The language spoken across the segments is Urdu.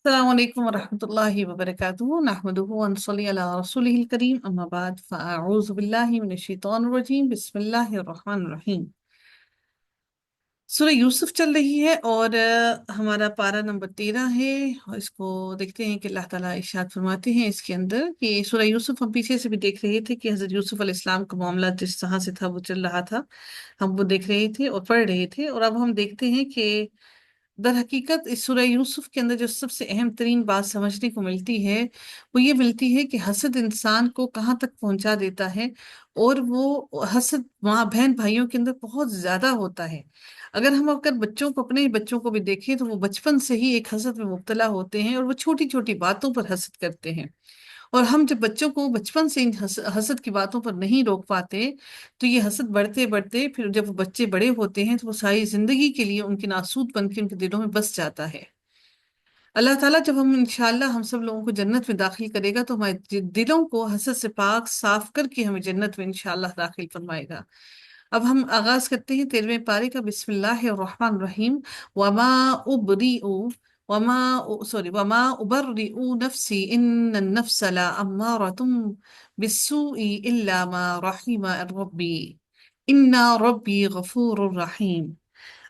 السلام علیکم ورحمۃ اللہ وبرکاتہ نحمدہ ونصلی علی رسولہ الکریم اما بعد فاعوذ باللہ من الشیطان الرجیم بسم اللہ الرحمن الرحیم۔ سورہ یوسف چل رہی ہے اور ہمارا پارہ نمبر 13 ہے، اور اس کو دیکھتے ہیں کہ اللہ تعالیٰ ارشاد فرماتے ہیں اس کے اندر کہ سورہ یوسف ہم پیچھے سے بھی دیکھ رہے تھے کہ حضرت یوسف علیہ السلام کا معاملہ جس طرح سے تھا وہ چل رہا تھا، ہم وہ دیکھ رہے تھے اور پڑھ رہے تھے، اور اب ہم دیکھتے ہیں کہ در حقیقت اس سورہ یوسف کے اندر جو سب سے اہم ترین بات سمجھنے کو ملتی ہے وہ یہ ملتی ہے کہ حسد انسان کو کہاں تک پہنچا دیتا ہے، اور وہ حسد ماں بہن بھائیوں کے اندر بہت زیادہ ہوتا ہے۔ اگر بچوں کو، اپنے ہی بچوں کو بھی دیکھیں تو وہ بچپن سے ہی ایک حسد میں مبتلا ہوتے ہیں، اور وہ چھوٹی چھوٹی باتوں پر حسد کرتے ہیں، اور ہم جب بچوں کو بچپن سے ان حسد کی باتوں پر نہیں روک پاتے تو یہ حسد بڑھتے بڑھتے پھر جب وہ بچے بڑے ہوتے ہیں تو وہ ساری زندگی کے لیے ان کے ناسود بن کے ان کے دلوں میں بس جاتا ہے۔ اللہ تعالیٰ جب ہم انشاءاللہ ہم سب لوگوں کو جنت میں داخل کرے گا تو ہمارے دلوں کو حسد سے پاک صاف کر کے ہمیں جنت میں انشاءاللہ داخل فرمائے گا۔ اب ہم آغاز کرتے ہیں 13ویں پارے کا۔ بسم اللہ الرحمن الرحیم۔ وما ابریء وما سوری وما ابرئ نفسی ان النفس لامارۃ بالسوء الا ما رحم ربی ان ربی غفور رحیم۔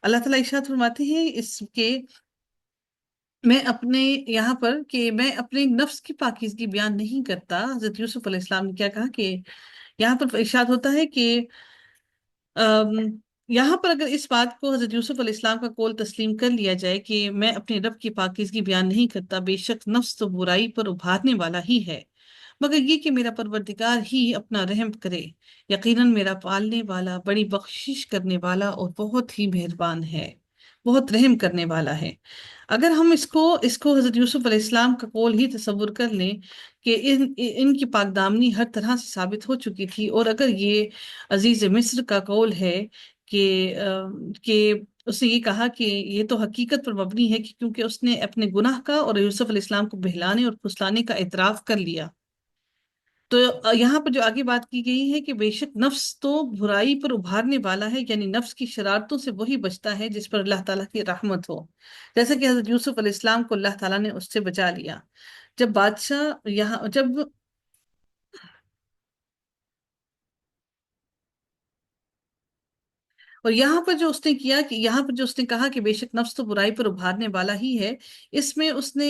اللہ تعالیٰ ارشاد فرماتے ہیں اس کے میں اپنے یہاں پر کہ میں اپنے نفس کی پاکیزگی بیان نہیں کرتا۔ حضرت یوسف علیہ السلام نے کیا کہا کہ یہاں پر ارشاد ہوتا ہے کہ ام، یہاں پر اگر اس بات کو حضرت یوسف علیہ السلام کا قول تسلیم کر لیا جائے کہ میں اپنے رب کی پاکیزگی بیان نہیں کرتا، بے شک نفس تو برائی پر ابھارنے والا ہی ہے، مگر یہ کہ میرا پروردگار ہی اپنا رحم کرے، یقیناً میرا پالنے والا بڑی بخشش کرنے والا اور بہت ہی مہربان ہے، بہت رحم کرنے والا ہے۔ اگر ہم اس کو حضرت یوسف علیہ السلام کا قول ہی تصور کر لیں کہ ان کی پاک دامنی ہر طرح سے ثابت ہو چکی تھی، اور اگر یہ عزیز مصر کا قول ہے کہ کہ اس نے یہ کہا کہ یہ تو حقیقت پر مبنی ہے کہ کیونکہ اس نے اپنے گناہ کا اور یوسف علیہ السلام کو بہلانے اور پھسلانے کا اعتراف کر لیا، تو یہاں پر جو آگے بات کی گئی ہے کہ بے شک نفس تو برائی پر ابھارنے والا ہے، یعنی نفس کی شرارتوں سے وہی بچتا ہے جس پر اللہ تعالیٰ کی رحمت ہو، جیسا کہ حضرت یوسف علیہ السلام کو اللہ تعالیٰ نے اس سے بچا لیا۔ جب بادشاہ یہاں جب اور یہاں پر جو اس نے کیا کہ یہاں پر جو اس نے کہا کہ بے شک نفس تو برائی پر ابھارنے والا ہی ہے، اس میں اس نے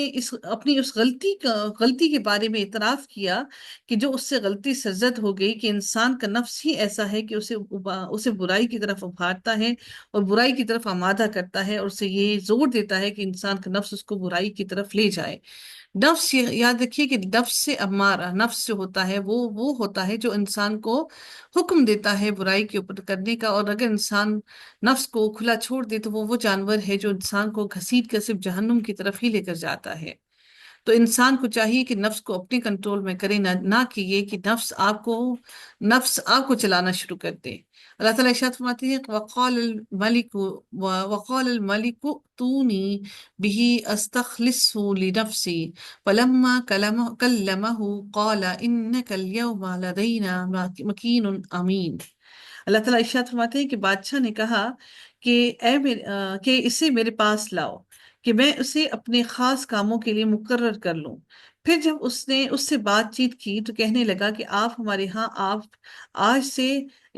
اپنی اس غلطی کے بارے میں اعتراف کیا کہ جو اس سے غلطی سرزد ہو گئی کہ انسان کا نفس ہی ایسا ہے کہ اسے برائی کی طرف ابھارتا ہے اور برائی کی طرف آمادہ کرتا ہے، اور اسے یہ زور دیتا ہے کہ انسان کا نفس اس کو برائی کی طرف لے جائے۔ نفس، یاد رکھیے کہ نفس سے امارہ، نفس جو ہوتا ہے وہ ہوتا ہے جو انسان کو حکم دیتا ہے برائی کے اوپر کرنے کا، اور اگر انسان نفس کو کھلا چھوڑ دے تو وہ جانور ہے جو انسان کو گھسیٹ کر صرف جہنم کی طرف ہی لے کر جاتا ہے۔ تو انسان کو چاہیے کہ نفس کو اپنے کنٹرول میں کرے، نہ کہ یہ کہ نفس آپ کو چلانا شروع کر دے۔ اللہ تعالیٰ ارشاد فرماتے ہیں وقال الملك ائتوني به استخلصه لنفسي فلما كلمه قال انك اليوم لدينا مكين امين۔ اللہ تعالیٰ ارشاد فرماتے ہیں کہ بادشاہ نے کہا کہ کہ اسے میرے پاس لاؤ کہ میں اسے اپنے خاص کاموں کے لیے مقرر کر لوں۔ پھر جب اس نے اس سے بات چیت کی تو کہنے لگا کہ آپ آج سے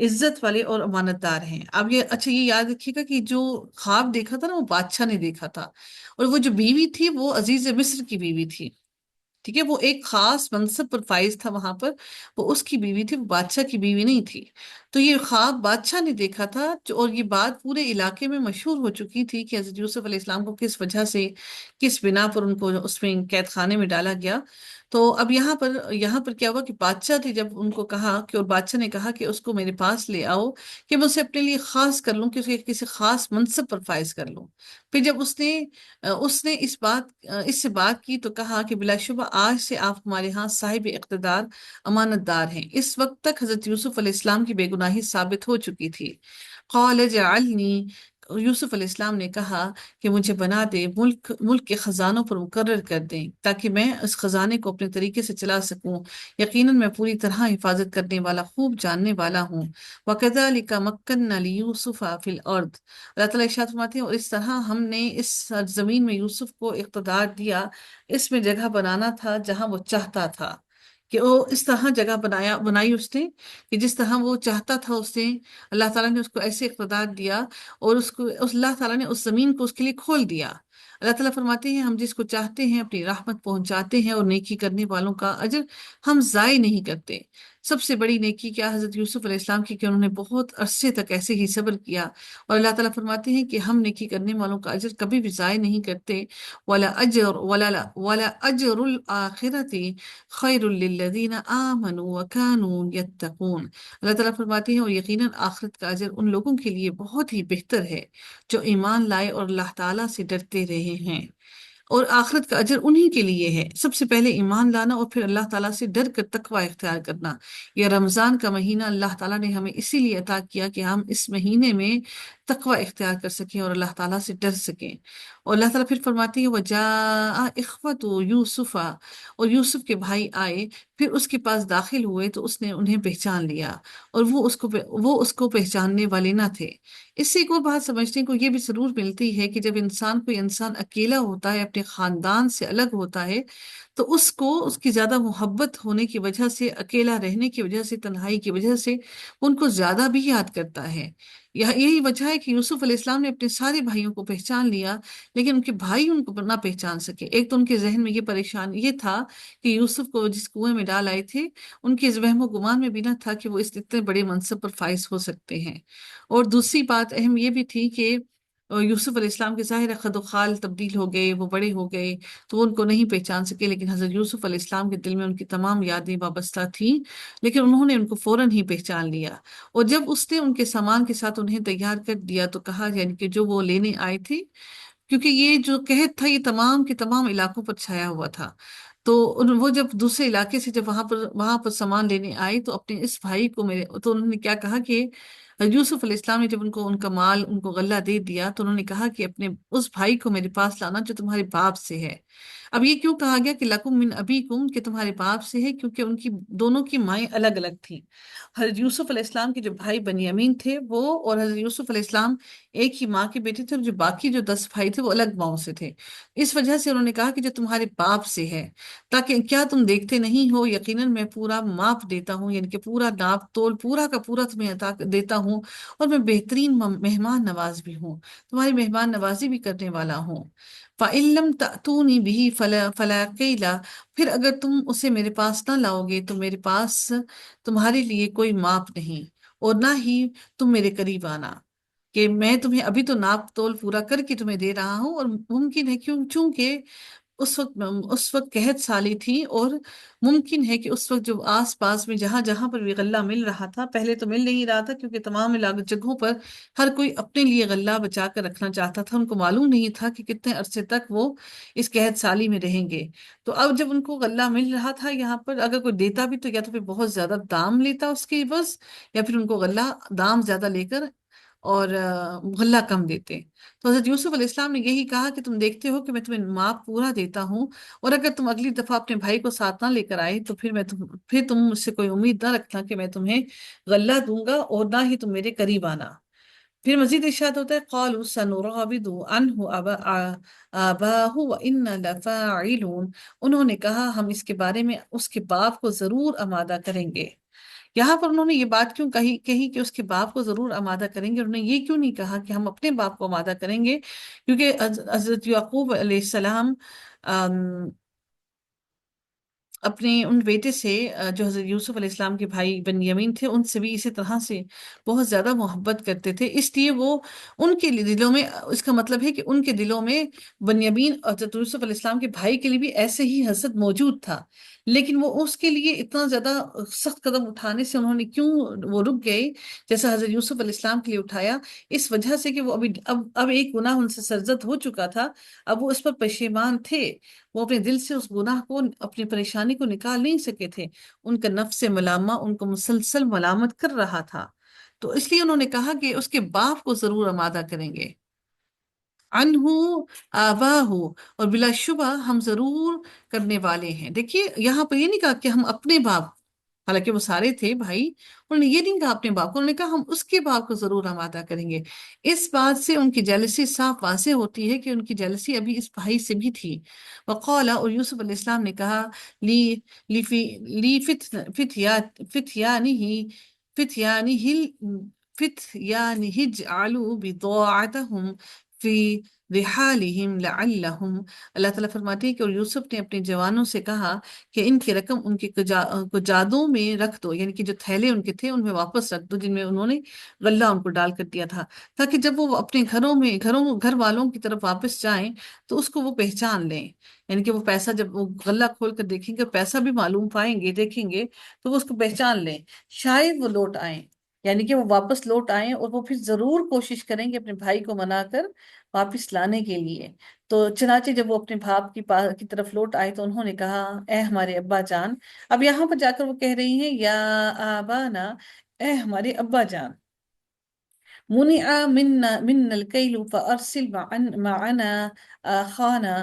عزت والے اور امانت دار ہیں۔ اب یہ اچھا یہ یاد رکھیے گا کہ جو خواب دیکھا تھا نا وہ بادشاہ نے دیکھا تھا، اور وہ جو بیوی تھی وہ عزیز مصر کی بیوی تھی، ٹھیک ہے، وہ ایک خاص منصب پر فائز تھا وہاں پر، وہ اس کی بیوی تھی، وہ بادشاہ کی بیوی نہیں تھی۔ تو یہ خواب بادشاہ نے دیکھا تھا اور یہ بات پورے علاقے میں مشہور ہو چکی تھی کہ حضرت یوسف علیہ السلام کو کس وجہ سے، کس بنا پر ان کو اس میں قید خانے میں ڈالا گیا۔ تو اب یہاں پر کیا ہوا کہ بادشاہ نے جب ان کو کہا کہ، اور بادشاہ نے کہا کہ اس کو میرے پاس لے آؤ کہ میں اسے اپنے لیے خاص کر لوں، کہ اسے کسی خاص منصب پر فائز کر لوں۔ پھر جب اس نے اس سے بات کی تو کہا کہ بلا شبہ آج سے آپ ہمارے ہاں صاحب اقتدار، امانت دار ہیں۔ اس وقت تک حضرت یوسف علیہ السلام کی بے گناہی ثابت ہو چکی تھی۔ قال اجعلنی یوسف علیہ السلام نے کہا کہ مجھے بنا دے، ملک کے خزانوں پر مقرر کر دیں تاکہ میں اس خزانے کو اپنے طریقے سے چلا سکوں، یقیناً میں پوری طرح حفاظت کرنے والا، خوب جاننے والا ہوں۔ وَكَذَلِكَ مَكَّنَّا لِيُوسُفَ فِي الْأَرْضِ، اللہ تعالیٰ ارشاد فرماتے ہیں اور اس طرح ہم نے اس زمین میں یوسف کو اقتدار دیا، اس میں جگہ بنانا تھا جہاں وہ چاہتا تھا، کہ وہ اس طرح جگہ بنائی اس نے کہ جس طرح وہ چاہتا تھا، اس نے اللہ تعالیٰ نے اس کو ایسے اقتدار دیا، اور اللہ تعالیٰ نے اس زمین کو اس کے لیے کھول دیا۔ اللہ تعالیٰ فرماتے ہیں ہم جس کو چاہتے ہیں اپنی رحمت پہنچاتے ہیں، اور نیکی کرنے والوں کا اجر ہم ضائع نہیں کرتے۔ سب سے بڑی نیکی کیا حضرت یوسف علیہ السلام کی، کہ انہوں نے بہت عرصے تک ایسے ہی صبر کیا، اور اللہ تعالیٰ فرماتے ہیں کہ ہم نیکی کرنے والوں کا اجر کبھی بھی ضائع نہیں کرتے۔ وَلَا أَجْرُ الْآخِرَةِ خَيْرٌ لِّلَّذِينَ آمَنُوا وَكَانُوا يَتَّقُونَ، اللہ تعالیٰ فرماتے ہیں اور یقیناً آخرت کا اجر ان لوگوں کے لیے بہت ہی بہتر ہے جو ایمان لائے اور اللہ تعالیٰ سے ڈرتے رہے ہیں۔ اور آخرت کا اجر انہی کے لیے ہے، سب سے پہلے ایمان لانا اور پھر اللہ تعالیٰ سے ڈر کر تقوی اختیار کرنا۔ یہ رمضان کا مہینہ اللہ تعالیٰ نے ہمیں اسی لیے عطا کیا کہ ہم اس مہینے میں تقوی اختیار کر سکیں اور اللہ تعالیٰ سے ڈر سکیں۔ اور اللہ تعالیٰ پھر فرماتی ہے وَجَاءَ إِخْوَةُ يُوسُفَ، اور یوسف کے بھائی آئے، پھر اس کے پاس داخل ہوئے تو اس نے انہیں پہچان لیا، اور وہ اس کو پہچاننے والے نہ تھے۔ اس سے ایک اور بات سمجھنے کو یہ بھی ضرور ملتی ہے کہ جب کوئی انسان اکیلا ہوتا ہے، اپنے خاندان سے الگ ہوتا ہے، تو اس کو اس کی زیادہ محبت ہونے کی وجہ سے، اکیلا رہنے کی وجہ سے، تنہائی کی وجہ سے ان کو زیادہ بھی یاد کرتا ہے۔ یہی وجہ ہے کہ یوسف علیہ السلام نے اپنے سارے بھائیوں کو پہچان لیا، لیکن ان کے بھائی ان کو نہ پہچان سکے۔ ایک تو ان کے ذہن میں یہ تھا کہ یوسف کو جس کنویں میں ڈال آئے تھے، ان کے وہم و گمان میں بھی نہ تھا کہ وہ اس اتنے بڑے منصب پر فائز ہو سکتے ہیں۔ اور دوسری بات اہم یہ بھی تھی کہ یوسف علیہ السلام کے ظاہر خد و خال تبدیل ہو گئے، وہ بڑے ہو گئے تو وہ ان کو نہیں پہچان سکے، لیکن حضرت یوسف علیہ السلام کے دل میں ان کی تمام یادیں وابستہ تھیں، لیکن انہوں نے ان کو فوراً ہی پہچان لیا۔ اور جب اس نے ان کے سامان کے ساتھ انہیں تیار کر دیا تو کہا، یعنی کہ جو وہ لینے آئے تھے، کیونکہ یہ جو قحط تھا یہ تمام کے تمام علاقوں پر چھایا ہوا تھا، تو وہ جب دوسرے علاقے سے جب وہاں پر سامان لینے آئے تو اپنے اس بھائی کو تو انہوں نے کیا کہا کہ یوسف علیہ السلام نے جب ان کو ان کا مال، ان کو غلہ دے دیا، تو انہوں نے کہا کہ اپنے اس بھائی کو میرے پاس لانا جو تمہارے باپ سے ہے۔ اب یہ کیوں کہا گیا کہ لکم من ابیکم، کہ تمہارے باپ سے ہے؟ کیونکہ ان کی دونوں کی مائیں الگ الگ تھیں۔ حضرت یوسف علیہ السلام کے جو بھائی بنیامین تھے وہ، اور حضرت یوسف علیہ السلام ایک ہی ماں کے بیٹے تھے، اور جو باقی جو 10 بھائی تھے وہ الگ ماؤں سے تھے۔ اس وجہ سے انہوں نے کہا کہ جو تمہارے باپ سے ہے، تاکہ کیا تم دیکھتے نہیں ہو، یقیناً میں پورا ماپ دیتا ہوں، یعنی کہ پورا ناپ تول پورا کا پورا تمہیں عطا دیتا ہوں، اور میں بہترین مہمان نواز بھی ہوں، تمہاری مہمان نوازی بھی کرنے والا ہوں۔ فَإِن لَّمْ تَأْتُونِي بِهِ فَلَا قِيلَ، پھر اگر تم اسے میرے پاس نہ لاؤ گے تو میرے پاس تمہارے لیے کوئی ماپ نہیں، اور نہ ہی تم میرے قریب آنا، کہ میں تمہیں ابھی تو ناپ تول پورا کر کے تمہیں دے رہا ہوں، اور ممکن ہے چونکہ اس وقت قحط سالی تھی، اور ممکن ہے کہ اس وقت جو آس پاس میں جہاں جہاں پر بھی غلہ مل رہا تھا، پہلے تو مل نہیں رہا تھا کیونکہ تمام جگہوں پر ہر کوئی اپنے لیے غلہ بچا کر رکھنا چاہتا تھا، ان کو معلوم نہیں تھا کہ کتنے عرصے تک وہ اس قحط سالی میں رہیں گے۔ تو اب جب ان کو غلہ مل رہا تھا یہاں پر، اگر کوئی دیتا بھی تو یا تو پھر بہت زیادہ دام لیتا اس کی بس، یا پھر ان کو غلہ دام زیادہ لے کر اور غلہ کم دیتے۔ تو حضرت یوسف علیہ السلام نے یہی کہا کہ تم دیکھتے ہو کہ میں تمہیں ماپ پورا دیتا ہوں، اور اگر تم اگلی دفعہ اپنے بھائی کو ساتھ نہ لے کر آئے تو پھر تم مجھ سے کوئی امید نہ رکھنا کہ میں تمہیں غلہ دوں گا، اور نہ ہی تم میرے قریب آنا۔ پھر مزید ارشاد ہوتا ہے قالوا سنراود عنہ آباہ وإنا لفاعلون، انہوں نے کہا ہم اس کے بارے میں اس کے باپ کو ضرور آمادہ کریں گے۔ یہاں پر انہوں نے یہ بات کیوں کہی کہ اس کے باپ کو ضرور آمادہ کریں گے؟ انہوں نے یہ کیوں نہیں کہا کہ ہم اپنے باپ کو آمادہ کریں گے؟ کیونکہ حضرت یعقوب علیہ السلام اپنے ان بیٹے سے جو حضرت یوسف علیہ السلام کے بھائی بنیامین تھے، ان سے بھی اسی طرح سے بہت زیادہ محبت کرتے تھے، اس لیے وہ ان کے دلوں میں، اس کا مطلب ہے کہ ان کے دلوں میں بنیامین اور حضرت یوسف علیہ السلام کے بھائی کے لیے بھی ایسے ہی حسد موجود تھا، لیکن وہ اس کے لیے اتنا زیادہ سخت قدم اٹھانے سے انہوں نے کیوں وہ رک گئے جیسا حضرت یوسف علیہ السلام کے لیے اٹھایا؟ اس وجہ سے کہ وہ اب ایک گناہ ان سے سرزد ہو چکا تھا، اب وہ اس پر پشیمان تھے، وہ اپنے دل سے اس گناہ کو، اپنی پریشانی کو نکال نہیں سکے تھے، ان کا نفس ملامہ ان کو مسلسل ملامت کر رہا تھا۔ تو اس لیے انہوں نے کہا کہ اس کے باپ کو ضرور ہم ادا کریں گے، انہو آباہ، اور بلا شبہ ہم ضرور کرنے والے ہیں۔ دیکھیے یہاں پہ یہ نہیں کہا کہ ہم اپنے باپ، حالانکہ وہ سارے تھے بھائی، انہوں نے یہ نہیں کہا اپنے باپ کو، انہوں نے کہا ہم اس کے باپ کو ضرور ہم ادا کریں گے۔ اس بات سے ان کی جیلسی صاف واضح ہوتی ہے کہ ان کی جیلسی ابھی اس بھائی سے بھی تھی۔ وقال، اور یوسف علیہ السلام نے کہا، لی لی فی لی فتیانہ فتيانه اجعلوا بضاعتهم في رحالهم لعلهم، اللہ تعالیٰ فرماتے ہیں کہ اور یوسف نے اپنے جوانوں سے کہا کہ ان کی رقم ان کے کجادوں میں رکھ دو، یعنی کہ جو تھیلے ان کے تھے ان میں واپس رکھ دو جن میں انہوں نے غلہ ان کو ڈال کر دیا تھا، تاکہ جب وہ اپنے گھر والوں کی طرف واپس جائیں تو اس کو وہ پہچان لیں، یعنی کہ وہ پیسہ جب وہ غلہ کھول کر دیکھیں گے، پیسہ بھی معلوم پائیں گے، دیکھیں گے تو وہ اس کو پہچان لیں، شاید وہ لوٹ آئیں، یعنی کہ وہ واپس لوٹ آئیں، اور وہ پھر ضرور کوشش کریں گے اپنے بھائی کو منا کر واپس لانے کے لیے۔ تو چنانچہ جب وہ اپنے باپ کی طرف لوٹ آئے تو انہوں نے کہا، اے ہمارے ابا جان۔ اب یہاں پر جا کر وہ کہہ رہی ہیں یا آبانا، اے ہمارے ابا جان، منع من الکیل فارسل معنا خانہ،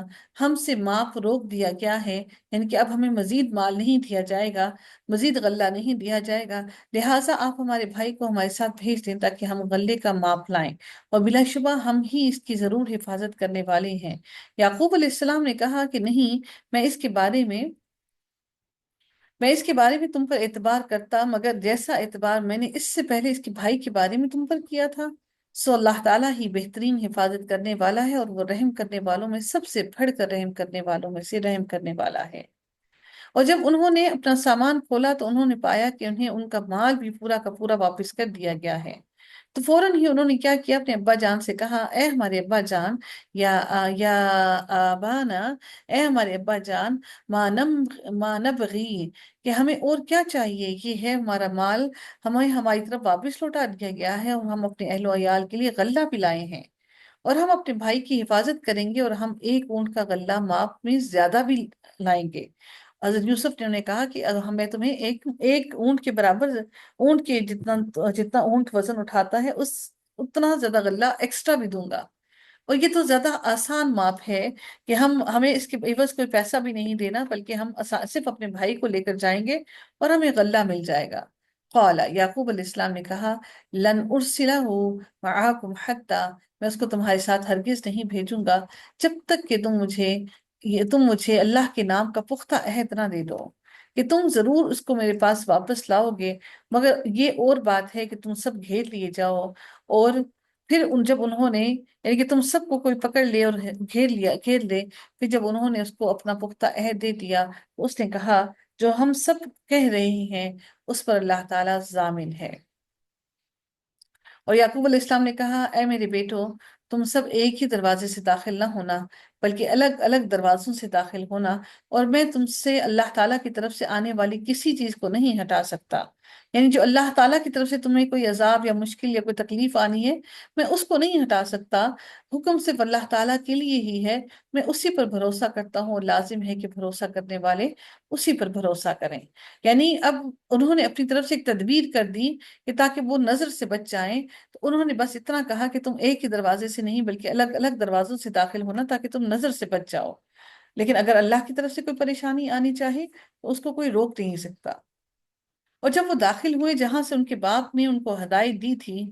ہم سے ماپ روک دیا گیا ہے، یعنی کہ اب ہمیں مزید مال نہیں دیا جائے گا، مزید غلہ نہیں دیا جائے گا، لہٰذا آپ ہمارے بھائی کو ہمارے ساتھ بھیج دیں تاکہ ہم غلے کا ماپ لائیں، اور بلا شبہ ہم ہی اس کی ضرور حفاظت کرنے والے ہیں۔ یعقوب علیہ السلام نے کہا کہ نہیں، میں اس کے بارے میں تم پر اعتبار کرتا، مگر جیسا اعتبار میں نے اس سے پہلے اس کے بھائی کے بارے میں تم پر کیا تھا، سو اللہ تعالیٰ ہی بہترین حفاظت کرنے والا ہے، اور وہ رحم کرنے والوں میں سب سے بڑھ کر رحم کرنے والوں میں سے رحم کرنے والا ہے۔ اور جب انہوں نے اپنا سامان کھولا تو انہوں نے پایا کہ انہیں ان کا مال بھی پورا کا پورا واپس کر دیا گیا ہے، تو فوراً ہی انہوں نے کیا کیا، اپنے ابا جان سے کہا، اے ہمارے ابا جان، یا آبانا، اے ہمارے ابا جان، ما نبغی، کہ ہمیں اور کیا چاہیے، یہ ہے ہمارا مال، ہمیں ہماری طرف واپس لوٹا دیا گیا ہے، اور ہم اپنے اہل و عیال کے لیے غلہ بھی لائے ہیں، اور ہم اپنے بھائی کی حفاظت کریں گے، اور ہم ایک اونٹ کا غلہ ماپ میں زیادہ بھی لائیں گے۔ حضرت یوسف نے انہیں کہا کہ میں تمہیں ایک اونٹ کے برابر، اونٹ کے جتنا اونٹ وزن اٹھاتا ہے اتنا زیادہ غلہ ایکسٹرا بھی دوں گا، اور یہ تو زیادہ آسان ماپ ہے کہ ہمیں اس کے عوض کوئی پیسہ بھی نہیں دینا، بلکہ ہم صرف اپنے بھائی کو لے کر جائیں گے اور ہمیں غلہ مل جائے گا۔ قال، یعقوب علیہ السلام نے کہا، لن ارسلہ معاکم حتی، میں اس کو تمہارے ساتھ ہرگز نہیں بھیجوں گا جب تک کہ تم مجھے اللہ کے نام کا پختہ عہد نہ دے دو کہ تم ضرور اس کو میرے پاس واپس لاؤ گے، مگر یہ اور بات ہے کہ تم سب گھیر لیے جاؤ، اور پھر جب انہوں نے، یعنی کہ تم سب کو کوئی پکڑ لے اور گھیر لے، پھر جب انہوں نے اس کو اپنا پختہ عہد دے دیا تو اس نے کہا، جو ہم سب کہہ رہے ہیں اس پر اللہ تعالیٰ ضامن ہے۔ اور یعقوب علیہ السلام نے کہا، اے میرے بیٹو، تم سب ایک ہی دروازے سے داخل نہ ہونا، بلکہ الگ الگ دروازوں سے داخل ہونا، اور میں تم سے اللہ تعالیٰ کی طرف سے آنے والی کسی چیز کو نہیں ہٹا سکتا، یعنی جو اللہ تعالیٰ کی طرف سے تمہیں کوئی عذاب یا مشکل یا کوئی تکلیف آنی ہے، میں اس کو نہیں ہٹا سکتا، حکم صرف اللہ تعالیٰ کے لیے ہی ہے، میں اسی پر بھروسہ کرتا ہوں، اور لازم ہے کہ بھروسہ کرنے والے اسی پر بھروسہ کریں۔ یعنی اب انہوں نے اپنی طرف سے ایک تدبیر کر دی کہ تاکہ وہ نظر سے بچ جائیں، تو انہوں نے بس اتنا کہا کہ تم ایک ہی دروازے سے نہیں بلکہ الگ الگ دروازوں سے داخل ہونا تاکہ تم نظر سے بچ جاؤ، لیکن اگر اللہ کی طرف سے کوئی پریشانی آنی چاہے تو اس کو کوئی روک نہیں سکتا۔ اور جب وہ داخل ہوئے جہاں سے ان کے باپ نے ان کو ہدایت دی تھی،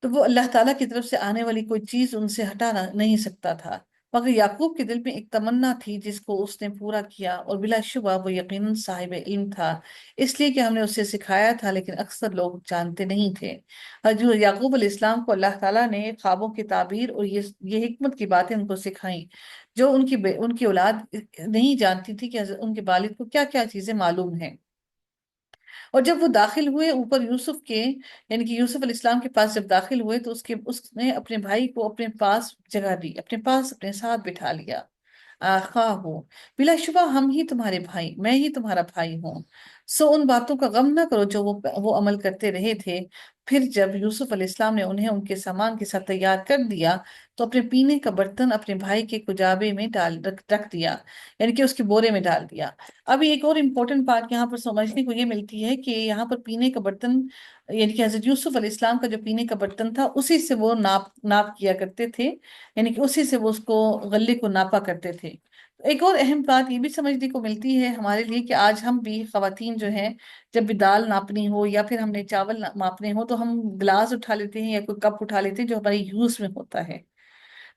تو وہ اللہ تعالیٰ کی طرف سے آنے والی کوئی چیز ان سے ہٹانا نہیں سکتا تھا، مگر یعقوب کے دل میں ایک تمنا تھی جس کو اس نے پورا کیا، اور بلا شبہ وہ یقیناً صاحب علم تھا، اس لیے کہ ہم نے اسے سکھایا تھا، لیکن اکثر لوگ جانتے نہیں تھے۔ حضرت یعقوب علیہ السلام کو اللہ تعالیٰ نے خوابوں کی تعبیر اور یہ حکمت کی باتیں ان کو سکھائیں، جو ان کی اولاد نہیں جانتی تھی کہ ان کے والد کو کیا کیا چیزیں معلوم ہیں۔ اور جب وہ داخل ہوئے اوپر یوسف کے، یعنی کہ یوسف علیہ السلام کے پاس جب داخل ہوئے تو اس نے اپنے بھائی کو اپنے پاس جگہ دی، اپنے پاس اپنے ساتھ بٹھا لیا، خواہ ہو، بلا شبہ ہم ہی تمہارے بھائی، میں ہی تمہارا بھائی ہوں، سو ان باتوں کا غم نہ کرو جو وہ عمل کرتے رہے تھے۔ پھر جب یوسف علیہ السلام نے انہیں ان کے سامان کے ساتھ تیار کر دیا تو اپنے پینے کا برتن اپنے بھائی کے کجابے میں رکھ دیا، یعنی کہ اس کے بورے میں ڈال دیا۔ ابھی ایک اور امپورٹنٹ بات یہاں پر سمجھنے کو یہ ملتی ہے کہ یہاں پر پینے کا برتن، یعنی کہ حضرت یوسف علیہ السلام کا جو پینے کا برتن تھا اسی سے وہ ناپ کیا کرتے تھے، یعنی کہ اسی سے وہ اس کو غلے کو ناپا کرتے تھے۔ ایک اور اہم بات یہ بھی سمجھنے کو ملتی ہے ہمارے لیے کہ آج ہم بھی خواتین جو ہیں، جب بھی دال ناپنی ہو یا پھر ہم نے چاول ناپنے ہو تو ہم گلاس اٹھا لیتے ہیں یا کوئی کپ اٹھا لیتے ہیں جو ہمارے یوز میں ہوتا ہے۔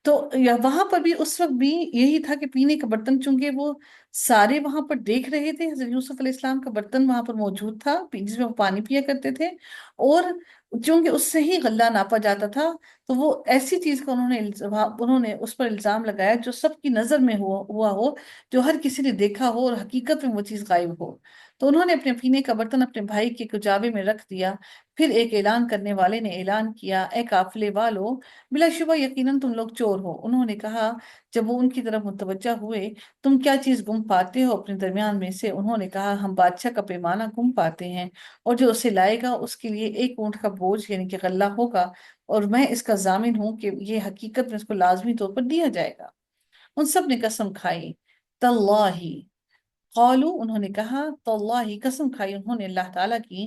تو وہاں پر بھی اس وقت بھی یہی تھا کہ پینے کا برتن، چونکہ وہ سارے وہاں پر دیکھ رہے تھے حضرت یوسف علیہ السلام کا برتن وہاں پر موجود تھا جس میں وہ پانی پیا کرتے تھے، اور چونکہ اس سے ہی غلہ ناپا جاتا تھا، تو وہ ایسی چیز کا انہوں نے اس پر الزام لگایا جو سب کی نظر میں ہوا ہو، جو ہر کسی نے دیکھا ہو اور حقیقت میں وہ چیز غائب ہو۔ تو انہوں نے اپنے پینے کا برتن اپنے بھائی کے کجاوے میں رکھ دیا۔ پھر ایک اعلان کرنے والے نے اعلان کیا، اے قافلے والو، بلا شبہ یقیناً تم لوگ چور ہو۔ انہوں نے کہا جب وہ ان کی طرف متوجہ ہوئے، تم کیا چیز گم پاتے ہو اپنے درمیان میں سے؟ انہوں نے کہا ہم بادشاہ کا پیمانہ گم پاتے ہیں، اور جو اسے لائے گا اس کے لیے ایک اونٹ کا بوجھ یعنی کہ غلہ ہوگا، اور میں اس کا ضامن ہوں کہ یہ حقیقت میں اس کو لازمی طور پر دیا جائے گا۔ ان سب نے قسم کھائی، تاللہ، قالو، انہوں نے کہا تاللہ، قسم کھائی انہوں نے اللہ تعالیٰ کی،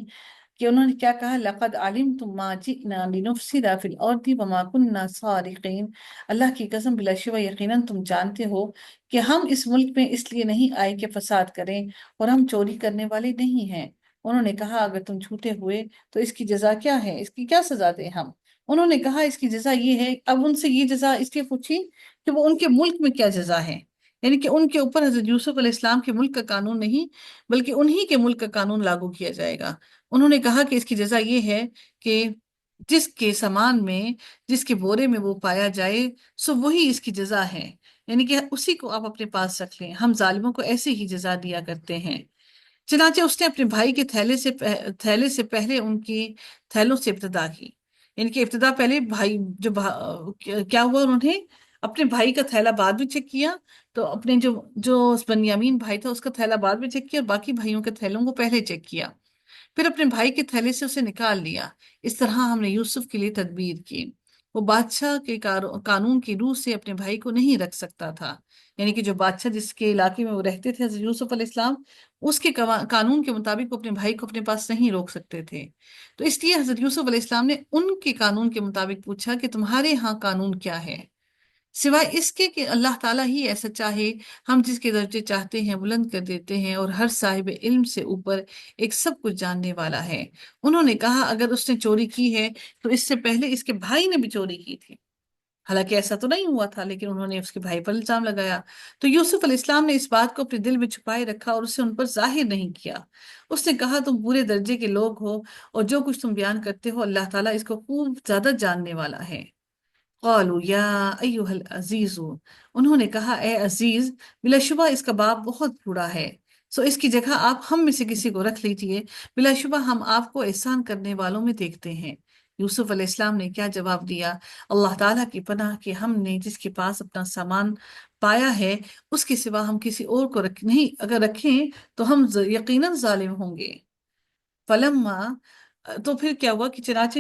کہ انہوں نے کیا کہا، لقد علمتم ما جئنا لنفسد فی الارض وما كنا سارقین، اللہ کی قسم بلا شبہ یقیناً تم جانتے ہو کہ ہم اس ملک میں اس لیے نہیں آئے کہ فساد کریں، اور ہم چوری کرنے والے نہیں ہیں۔ انہوں نے کہا اگر تم جھوٹے ہوئے تو اس کی جزا کیا ہے، اس کی کیا سزا دیں ہم؟ انہوں نے کہا اس کی جزا یہ ہے۔ اب ان سے یہ جزا اس لیے پوچھی کہ وہ ان کے ملک میں کیا جزا ہے، یعنی کہ ان کے اوپر حضرت یوسف علیہ السلام کے ملک کا قانون نہیں بلکہ انہی کے ملک کا قانون لاگو کیا جائے گا۔ انہوں نے کہا کہ اس کی جزا یہ ہے کہ جس کے سامان میں، جس کے بورے میں وہ پایا جائے، سو وہی اس کی جزا ہے، یعنی کہ اسی کو آپ اپنے پاس رکھ لیں، ہم ظالموں کو ایسے ہی جزا دیا کرتے ہیں۔ چنانچہ اس نے اپنے بھائی کے تھیلے سے پہلے ان کی تھیلوں سے ابتدا کی، یعنی کہ ابتدا پہلے بھائی کیا ہوا، انہوں نے اپنے بھائی کا تھیلا بعد میں چیک کیا، تو اپنے جو بنیامین بھائی تھا اس کا تھیلا بعد میں چیک کیا، اور باقی بھائیوں کے تھیلوں کو پہلے چیک کیا، پھر اپنے بھائی کے تھیلے سے اسے نکال لیا۔ اس طرح ہم نے یوسف کے لیے تدبیر کی، وہ بادشاہ کے قانون کی روح سے اپنے بھائی کو نہیں رکھ سکتا تھا، یعنی کہ جو بادشاہ جس کے علاقے میں وہ رہتے تھے حضرت یوسف علیہ السلام، اس کے قانون کے مطابق وہ اپنے بھائی کو اپنے پاس نہیں روک سکتے تھے۔ تو اس لیے حضرت یوسف علیہ السلام نے ان کے قانون کے مطابق پوچھا کہ تمہارے ہاں قانون کیا ہے، سوائے اس کے کہ اللہ تعالیٰ ہی ایسا چاہے، ہم جس کے درجے چاہتے ہیں بلند کر دیتے ہیں، اور ہر صاحب علم سے اوپر ایک سب کچھ جاننے والا ہے۔ انہوں نے کہا اگر اس نے چوری کی ہے تو اس سے پہلے اس کے بھائی نے بھی چوری کی تھی، حالانکہ ایسا تو نہیں ہوا تھا، لیکن انہوں نے اس کے بھائی پر الزام لگایا۔ تو یوسف علیہ السلام نے اس بات کو اپنے دل میں چھپائے رکھا اور اسے ان پر ظاہر نہیں کیا۔ اس نے کہا تم پورے درجے کے لوگ ہو، اور جو کچھ تم بیان کرتے ہو اللہ تعالیٰ اس کو خوب زیادہ جاننے والا ہے۔ قالوا یا ایہا العزیز، انہوں نے کہا اے عزیز، بلا شبہ اس کا باپ بہت بوڑھا ہے، سو اس کی جگہ آپ ہم میں سے کسی کو رکھ لیجئے، بلا شبہ ہم آپ کو احسان کرنے والوں میں دیکھتے ہیں۔ یوسف علیہ السلام نے کیا جواب دیا، اللہ تعالیٰ کی پناہ کہ ہم نے جس کے پاس اپنا سامان پایا ہے اس کے سوا ہم کسی اور کو نہیں اگر رکھیں تو ہم یقیناً ظالم ہوں گے۔ فلما، تو پھر کیا ہوا کہ چنانچہ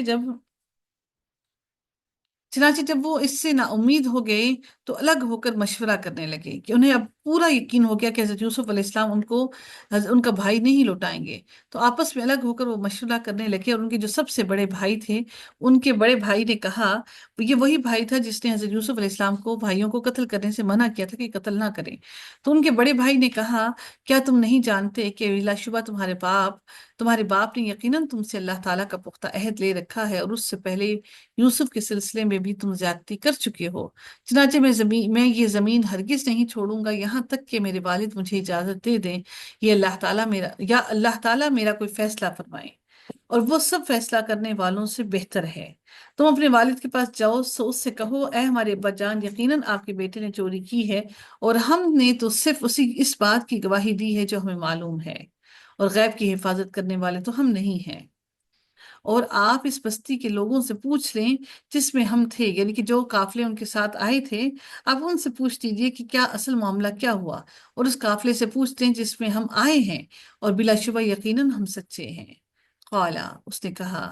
جب وہ اس سے نا امید ہو گئے تو الگ ہو کر مشورہ کرنے لگے، کہ انہیں اب پورا یقین ہو گیا کہ حضرت یوسف علیہ السلام ان کا بھائی نہیں لوٹائیں گے، تو آپس میں الگ ہو کر وہ مشورہ کرنے لگے، اور ان کے جو سب سے بڑے بھائی تھے ان کے بڑے بھائی نے کہا، یہ وہی بھائی تھا جس نے حضرت یوسف علیہ السلام کو بھائیوں کو قتل کرنے سے منع کیا تھا کہ قتل نہ کریں، تو ان کے بڑے بھائی نے کہا کیا تم نہیں جانتے کہ بلا شبہ تمہارے باپ نے یقیناً تم سے اللہ تعالیٰ کا پختہ عہد لے رکھا ہے، اور اس سے پہلے یوسف کے سلسلے میں بھی تم زیادتی کر چکے ہو، چنانچہ میں یہ زمین ہرگز نہیں چھوڑوں گا یہاں تک کہ میرے والد مجھے اجازت دے دیں، اللہ تعالیٰ میرا کوئی فیصلہ فرمائے، اور وہ سب فیصلہ کرنے والوں سے بہتر ہے۔ تم اپنے والد کے پاس جاؤ، سو اس سے کہو اے ہمارے ابا جان، یقیناً آپ کے بیٹے نے چوری کی ہے، اور ہم نے تو صرف اس بات کی گواہی دی ہے جو ہمیں معلوم ہے، اور غیب کی حفاظت کرنے والے تو ہم نہیں ہیں۔ اور آپ اس بستی کے لوگوں سے پوچھ لیں جس میں ہم تھے، یعنی کہ جو قافلے ان کے ساتھ آئے تھے، آپ ان سے پوچھ لیجئے کہ کیا اصل معاملہ کیا ہوا، اور اس قافلے سے پوچھ لیں جس میں ہم آئے ہیں، اور بلا شبہ یقیناً ہم سچے ہیں۔ قالا، اس نے کہا،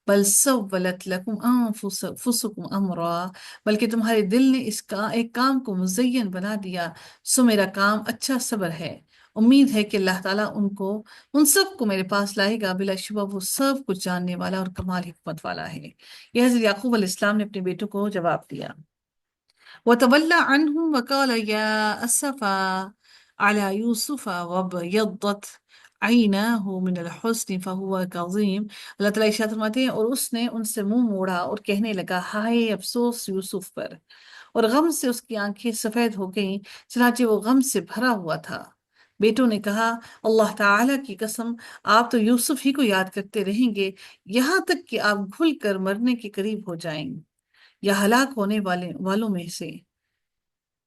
بل سولت لکم انفسکم امرا، بلکہ تمہارے دل نے اس کا ایک کام کو مزین بنا دیا، سو میرا کام اچھا صبر ہے، امید ہے کہ اللہ تعالیٰ ان سب کو میرے پاس لائے گا، بلا شبہ وہ سب کچھ جاننے والا اور کمال حکمت والا ہے۔ یہ حضرت یعقوب علیہ السلام نے اپنے بیٹوں کو جواب دیا۔ وَتَوَلَّى عَنْهُمْ وَقَالَ يَا أَسَفَا عَلَى يُوسُفَ وَابْيَضَّتْ عَيْنَاهُ مِنَ الْحُزْنِ فَهُوَ كَظِيمٌ۔ اللہ تعالیٰ ارشاد فرماتے ہیں، اور اس نے ان سے منہ موڑا اور کہنے لگا، ہائے افسوس یوسف پر، اور غم سے اس کی آنکھیں سفید ہو گئیں، چنانچہ وہ غم سے بھرا ہوا تھا۔ بیٹوں نے کہا، اللہ تعالیٰ کی قسم، آپ تو یوسف ہی کو یاد کرتے رہیں گے یہاں تک کہ آپ گھل کر مرنے کے قریب ہو جائیں یا ہلاک ہونے والوں میں سے۔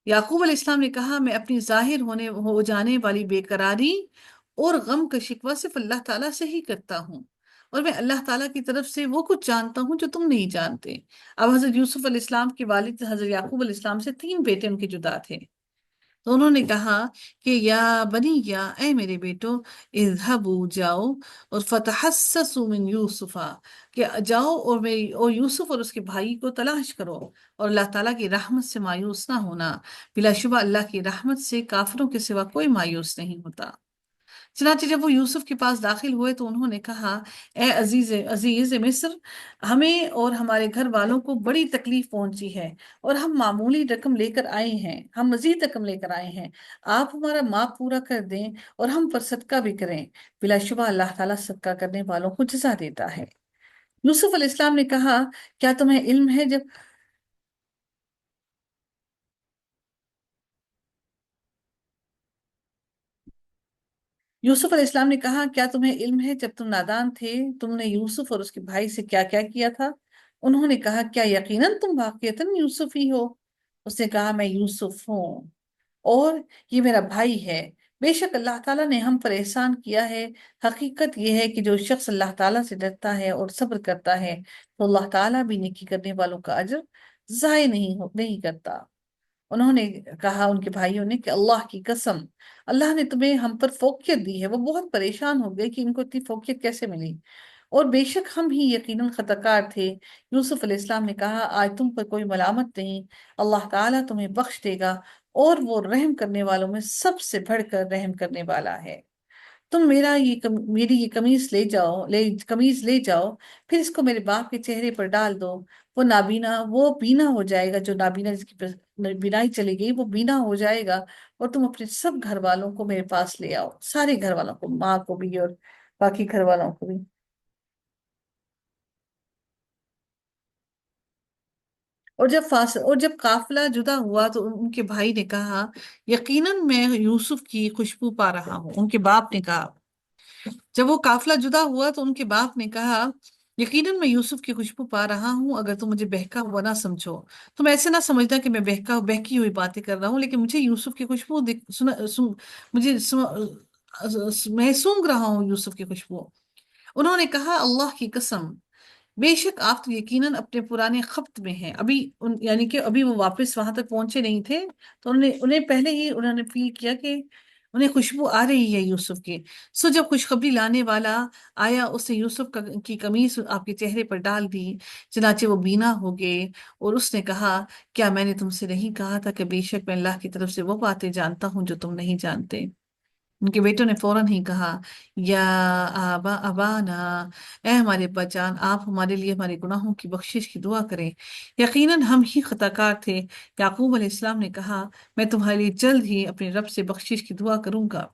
یعقوب علیہ السلام نے کہا، میں اپنی ظاہر ہو جانے والی بے قراری اور غم کا شکوہ صرف اللہ تعالیٰ سے ہی کرتا ہوں، اور میں اللہ تعالیٰ کی طرف سے وہ کچھ جانتا ہوں جو تم نہیں جانتے۔ اب حضرت یوسف علیہ السلام کے والد حضرت یعقوب علیہ السلام سے 3 بیٹے ان کے جدا تھے، تو انہوں نے کہا کہ یا بنی، یا اے میرے بیٹو، اذهبوا جاؤ، اور فتحسسوا من یوسفا، کہ جاؤ اور یوسف اور اس کے بھائی کو تلاش کرو، اور اللہ تعالیٰ کی رحمت سے مایوس نہ ہونا، بلا شبہ اللہ کی رحمت سے کافروں کے سوا کوئی مایوس نہیں ہوتا۔ چنانچہ جب وہ یوسف کے پاس داخل ہوئے تو انہوں نے کہا، اے عزیز مصر، ہمیں اور ہمارے گھر والوں کو بڑی تکلیف پہنچی ہے، اور ہم معمولی رقم لے کر آئے ہیں، ہم مزید رقم لے کر آئے ہیں، آپ ہمارا ماپ پورا کر دیں اور ہم پر صدقہ بھی کریں، بلا شبہ اللہ تعالیٰ صدقہ کرنے والوں کو جزا دیتا ہے۔ یوسف علیہ السلام نے کہا، کیا تمہیں علم ہے یوسف علیہ السلام نے کہا، کیا تمہیں علم ہے جب تم نادان تھے تم نے یوسف اور اس کے بھائی سے کیا کیا کیا تھا؟ انہوں نے کہا، کیا یقیناً تم واقعتاً یوسف ہی ہو؟ اس نے کہا، میں یوسف ہوں، اور یہ میرا بھائی ہے۔ بے شک اللہ تعالیٰ نے ہم پر احسان کیا ہے۔ حقیقت یہ ہے کہ جو شخص اللہ تعالیٰ سے ڈرتا ہے اور صبر کرتا ہے تو اللہ تعالیٰ بھی نیکی کرنے والوں کا اجر ضائع نہیں کرتا۔ انہوں نے کہا، ان کے بھائیوں نے، کہ اللہ کی قسم، اللہ نے تمہیں ہم پر فوقیت دی ہے۔ وہ بہت پریشان ہو گئے کہ ان کو اتنی فوقیت کیسے ملی، اور بے شک ہم ہی یقیناً خطا کار تھے۔ یوسف علیہ السلام نے کہا، آج تم پر کوئی ملامت نہیں، اللہ تعالیٰ تمہیں بخش دے گا، اور وہ رحم کرنے والوں میں سب سے بڑھ کر رحم کرنے والا ہے۔ تم میری یہ قمیض لے جاؤ، پھر اس کو میرے باپ کے چہرے پر ڈال دو، وہ بینا ہو جائے گا، جو نابینا جس کی بینائی چلی گئی وہ بینا ہو جائے گا، اور تم اپنے سب گھر والوں کو میرے پاس لے آؤ، سارے گھر والوں کو، ماں کو بھی اور باقی گھر والوں کو بھی۔ اور جب قافلہ جدا ہوا تو ان کے بھائی نے کہا، یقیناً میں یوسف کی خوشبو پا رہا ہوں۔ ان کے باپ نے کہا، جب وہ قافلہ جدا ہوا تو ان کے باپ نے کہا، یقیناً میں یوسف کی خوشبو پا رہا ہوں، اگر تم مجھے بہکا ہوا نہ سمجھو، تم ایسے نہ سمجھنا کہ میں بہکی ہوئی باتیں کر رہا ہوں، لیکن مجھے یوسف کی خوشبو میں سونگ رہا ہوں یوسف کی خوشبو۔ انہوں نے کہا، اللہ کی قسم، بے شک آپ تو یقیناً اپنے پرانے خبت میں ہیں، یعنی کہ ابھی وہ واپس وہاں تک پہنچے نہیں تھے، تو انہیں پہلے ہی انہوں نے فیل کیا کہ انہیں خوشبو آ رہی ہے یوسف کی۔ سو جب خوشخبری لانے والا آیا، اس نے یوسف کی قمیص آپ کے چہرے پر ڈال دی، چنانچہ وہ بینا ہو گئے، اور اس نے کہا، کیا میں نے تم سے نہیں کہا تھا کہ بے شک میں اللہ کی طرف سے وہ باتیں جانتا ہوں جو تم نہیں جانتے؟ ان کے بیٹوں نے فوراً ہی کہا، یا ابانا، اے ہمارے ابا جان، آپ ہمارے لیے ہمارے گناہوں کی بخشش کی دعا کریں، یقیناً ہم ہی خطا کار تھے۔ یعقوب علیہ السلام نے کہا، میں تمہارے لیے جلد ہی اپنے رب سے بخشش کی دعا کروں گا،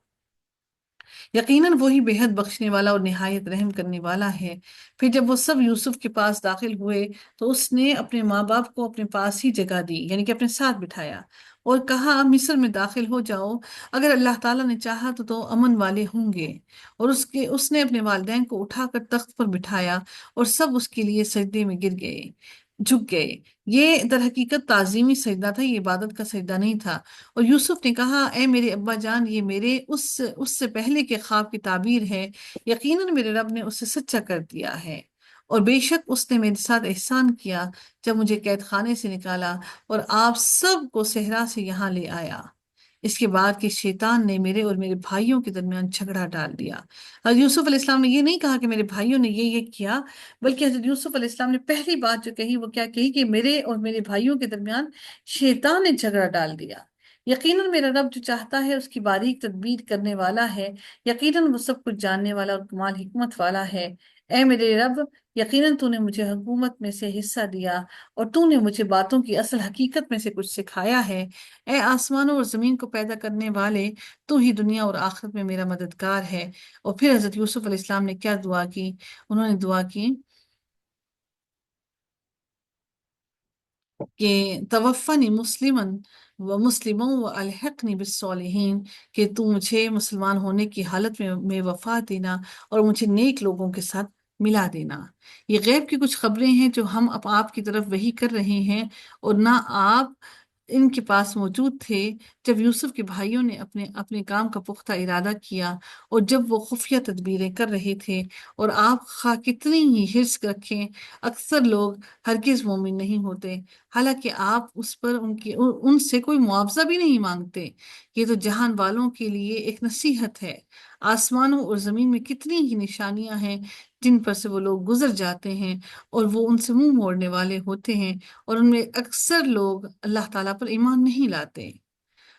یقیناً وہی بے حد بخشنے والا اور نہایت رحم کرنے والا ہے۔ پھر جب وہ سب یوسف کے پاس داخل ہوئے تو اس نے اپنے ماں باپ کو اپنے پاس ہی جگہ دی، یعنی کہ اپنے ساتھ بٹھایا، اور کہا، مصر میں داخل ہو جاؤ، اگر اللہ تعالیٰ نے چاہا تو امن والے ہوں گے۔ اور اس نے اپنے والدین کو اٹھا کر تخت پر بٹھایا، اور سب اس کے لیے سجدے میں جھک گئے۔ یہ در حقیقت تعظیمی سجدہ تھا، یہ عبادت کا سجدہ نہیں تھا۔ اور یوسف نے کہا، اے میرے ابا جان، یہ میرے اس سے پہلے کے خواب کی تعبیر ہے، یقیناً میرے رب نے اسے سچا کر دیا ہے، اور بے شک اس نے میرے ساتھ احسان کیا جب مجھے قید خانے سے نکالا اور آپ سب کو صحرا سے یہاں لے آیا، اس کے بعد کہ شیطان نے میرے اور میرے بھائیوں کے درمیان جھگڑا ڈال دیا۔ حضرت یوسف علیہ السلام نے یہ نہیں کہا کہ میرے بھائیوں نے یہ کیا، بلکہ حضرت یوسف علیہ السلام نے پہلی بات جو کہی وہ کیا کہی کہ میرے اور میرے بھائیوں کے درمیان شیطان نے جھگڑا ڈال دیا۔ یقیناً میرا رب جو چاہتا ہے اس کی باریک تدبیر کرنے والا ہے، یقیناً وہ سب کچھ جاننے والا اور کمال حکمت والا ہے۔ اے میرے رب، یقیناً تو نے مجھے حکومت میں سے حصہ دیا اور تو نے مجھے باتوں کی اصل حقیقت میں سے کچھ سکھایا ہے۔ اے آسمانوں اور زمین کو پیدا کرنے والے، تو ہی دنیا اور آخرت میں میرا مددگار ہے۔ اور پھر حضرت یوسف علیہ السلام نے کیا دعا کی؟ انہوں نے دعا کی کہ توفنی مسلمن و مسلموں و الحقنی بالصالحین، کہ تو مجھے مسلمان ہونے کی حالت میں وفات دینا اور مجھے نیک لوگوں کے ساتھ ملا دینا۔ یہ غیب کی کچھ خبریں ہیں جو ہم اب آپ کی طرف وحی کر رہے ہیں، اور نہ آپ ان کے پاس موجود تھے جب یوسف کے بھائیوں نے اپنے اپنے کام کا پختہ ارادہ کیا اور جب وہ خفیہ تدبیریں کر رہے تھے، اور آپ خواہ کتنی ہی حرص رکھیں اکثر لوگ ہرگز مومن نہیں ہوتے، حالانکہ آپ اس پر ان سے کوئی معاوضہ بھی نہیں مانگتے۔ یہ تو جہان والوں کے لیے ایک نصیحت ہے۔ آسمانوں اور زمین میں کتنی ہی نشانیاں ہیں جن پر سے وہ لوگ گزر جاتے ہیں اور وہ ان سے منہ موڑنے والے ہوتے ہیں، اور ان میں اکثر لوگ اللہ تعالیٰ پر ایمان نہیں لاتے،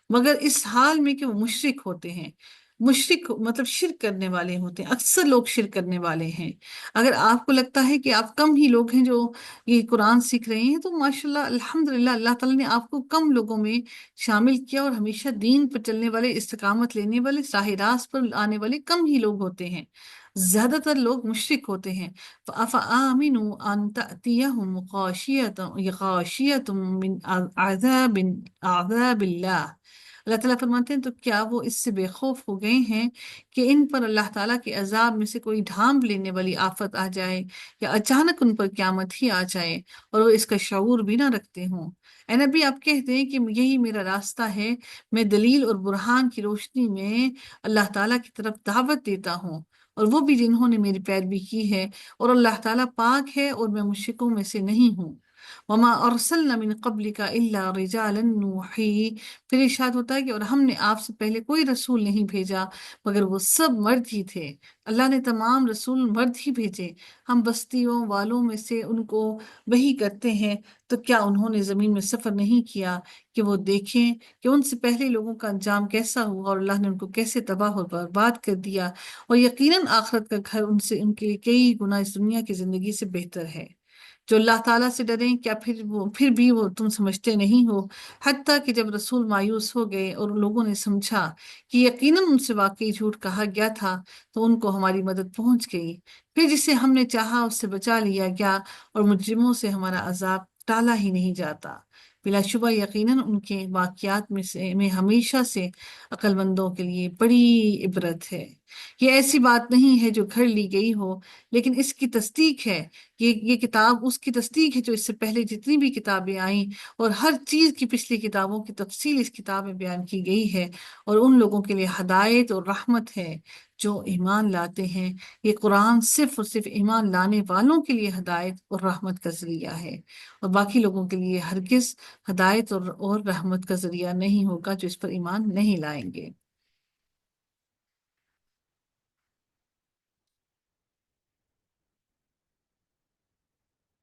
مگر اس حال میں کہ وہ مشرک ہوتے ہیں۔ مشرک مطلب شرک کرنے والے ہوتے ہیں، اکثر لوگ شرک کرنے والے ہیں۔ اگر آپ کو لگتا ہے کہ آپ کم ہی لوگ ہیں جو یہ قرآن سیکھ رہے ہیں، تو ماشاءاللہ الحمدللہ اللہ تعالیٰ نے آپ کو کم لوگوں میں شامل کیا، اور ہمیشہ دین پر چلنے والے، استقامت لینے والے، راہ راست پر آنے والے کم ہی لوگ ہوتے ہیں، زیادہ تر لوگ مشرک ہوتے ہیں۔ فَأَفَآمِنُوا أَن تَأْتِيَهُمْ غَاشِيَةٌ مِّنْ عَذَابِ اللَّهِ، اللہ تعالیٰ فرماتے ہیں تو کیا وہ اس سے بے خوف ہو گئے ہیں کہ ان پر اللہ تعالیٰ کے عذاب میں سے کوئی ڈھانپ لینے والی آفت آ جائے، یا اچانک ان پر قیامت ہی آ جائے اور وہ اس کا شعور بھی نہ رکھتے ہوں۔ اے نبی، آپ کہتے ہیں کہ یہی میرا راستہ ہے، میں دلیل اور برہان کی روشنی میں اللہ تعالیٰ کی طرف دعوت دیتا ہوں، اور وہ بھی جنہوں نے میری پیروی کی ہے، اور اللہ تعالیٰ پاک ہے اور میں مشرکوں میں سے نہیں ہوں۔ وما ارسلنا من قبلک الا رجالا نوحی، پھر ارشاد ہوتا ہے کہ اور ہم نے آپ سے پہلے کوئی رسول نہیں بھیجا مگر وہ سب مرد ہی تھے۔ اللہ نے تمام رسول مرد ہی بھیجے۔ ہم بستیوں والوں میں سے ان کو وحی کرتے ہیں، تو کیا انہوں نے زمین میں سفر نہیں کیا کہ وہ دیکھیں کہ ان سے پہلے لوگوں کا انجام کیسا ہوا، اور اللہ نے ان کو کیسے تباہ اور برباد کر دیا، اور یقیناً آخرت کا گھر ان کے لیے کئی گنا اس دنیا کی زندگی سے بہتر ہے۔ جو اللہ تعالیٰ سے ڈریں، کیا پھر بھی وہ تم سمجھتے نہیں ہو؟ حتیٰ کہ جب رسول مایوس ہو گئے اور لوگوں نے سمجھا کہ یقیناً ان سے واقعی جھوٹ کہا گیا تھا، تو ان کو ہماری مدد پہنچ گئی، پھر جسے ہم نے چاہا اس سے بچا لیا گیا، اور مجرموں سے ہمارا عذاب ٹالا ہی نہیں جاتا۔ بلا شبہ یقیناً ان کے واقعات میں ہمیشہ سے عقل مندوں کے لیے بڑی عبرت ہے۔ یہ ایسی بات نہیں ہے جو گھڑ لی گئی ہو، لیکن اس کی تصدیق ہے، یہ کتاب اس کی تصدیق ہے جو اس سے پہلے جتنی بھی کتابیں آئیں، اور ہر چیز کی پچھلی کتابوں کی تفصیل اس کتاب میں بیان کی گئی ہے، اور ان لوگوں کے لیے ہدایت اور رحمت ہے جو ایمان لاتے ہیں۔ یہ قرآن صرف اور صرف ایمان لانے والوں کے لیے ہدایت اور رحمت کا ذریعہ ہے، اور باقی لوگوں کے لیے ہرگز ہدایت اور رحمت کا ذریعہ نہیں ہوگا جو اس پر ایمان نہیں لائیں گے۔